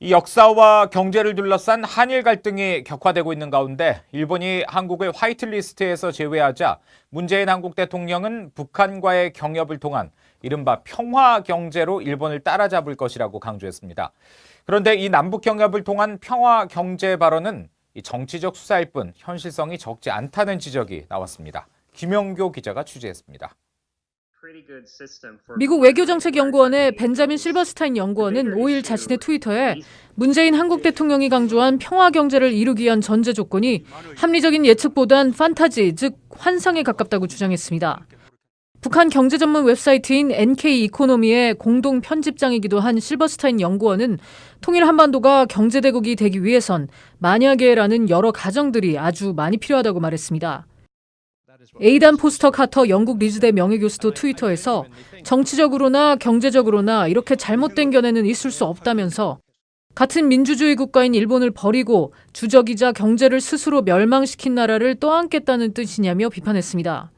이 역사와 경제를 둘러싼 한일 갈등이 격화되고 있는 가운데 일본이 한국을 화이트리스트에서 제외하자 문재인 한국 대통령은 북한과의 경협을 통한 이른바 평화 경제로 일본을 따라잡을 것이라고 강조했습니다. 그런데 이 남북 경협을 통한 평화 경제 발언은 정치적 수사일 뿐 현실성이 적지 않다는 지적이 나왔습니다. 김영교 기자가 취재했습니다. 미국 외교정책연구원의 벤자민 실버스타인 연구원은 5일 자신의 트위터에 문재인 한국 대통령이 강조한 평화 경제를 이루기 위한 전제 조건이 합리적인 예측보단 판타지, 즉 환상에 가깝다고 주장했습니다. 북한 경제 전문 웹사이트인 NK 이코노미의 공동 편집장이기도 한 실버스타인 연구원은 통일 한반도가 경제대국이 되기 위해선 만약에라는 여러 가정들이 아주 많이 필요하다고 말했습니다. 에이단 포스터 카터 영국 리즈대 명예교수도 트위터에서 정치적으로나 경제적으로나 이렇게 잘못된 견해는 있을 수 없다면서 같은 민주주의 국가인 일본을 버리고 주적이자 경제를 스스로 멸망시킨 나라를 떠안겠다는 뜻이냐며 비판했습니다.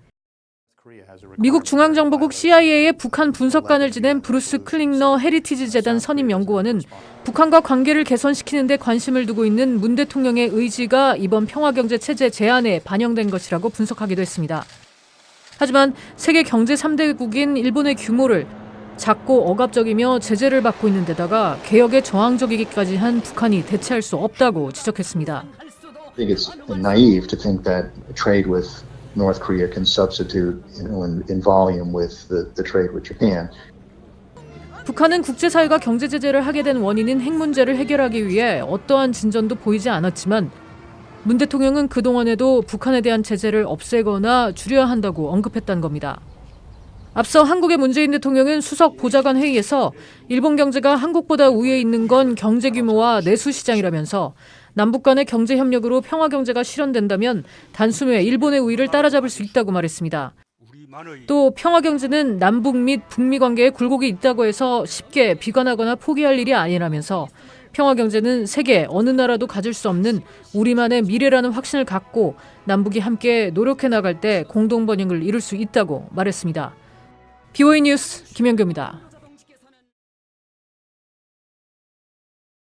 미국 중앙정보국 CIA의 북한 분석관을 지낸 브루스 클링너 헤리티지 재단 선임 연구원은 북한과 관계를 개선시키는 데 관심을 두고 있는 문 대통령의 의지가 이번 평화경제 체제 제안에 반영된 것이라고 분석하기도 했습니다. 하지만 세계 경제 3대국인 일본의 규모를 작고 억압적이며 제재를 받고 있는 데다가 개혁에 저항적이기까지 한 북한이 대체할 수 없다고 지적했습니다. I think it's naive to think that trade with North Korea can substitute, in volume with the trade with Japan. 북한은 국제사회가 경제 제재를 하게 된 원인인 핵 문제를 해결하기 위해 어떠한 진전도 보이지 않았지만 문 대통령은 그동안에도 북한에 대한 제재를 없애거나 줄여야 한다고 언급했다는 겁니다. 앞서 한국의 문재인 대통령은 수석 보좌관 회의에서 일본 경제가 한국보다 우위에 있는 건 경제 규모와 내수 시장이라면서 남북 간의 경제 협력으로 평화 경제가 실현된다면 단숨에 일본의 우위를 따라잡을 수 있다고 말했습니다. 또 평화 경제는 남북 및 북미 관계에 굴곡이 있다고 해서 쉽게 비관하거나 포기할 일이 아니라면서 평화 경제는 세계 어느 나라도 가질 수 없는 우리만의 미래라는 확신을 갖고 남북이 함께 노력해 나갈 때 공동 번영을 이룰 수 있다고 말했습니다. BOA 뉴스 김영교입니다.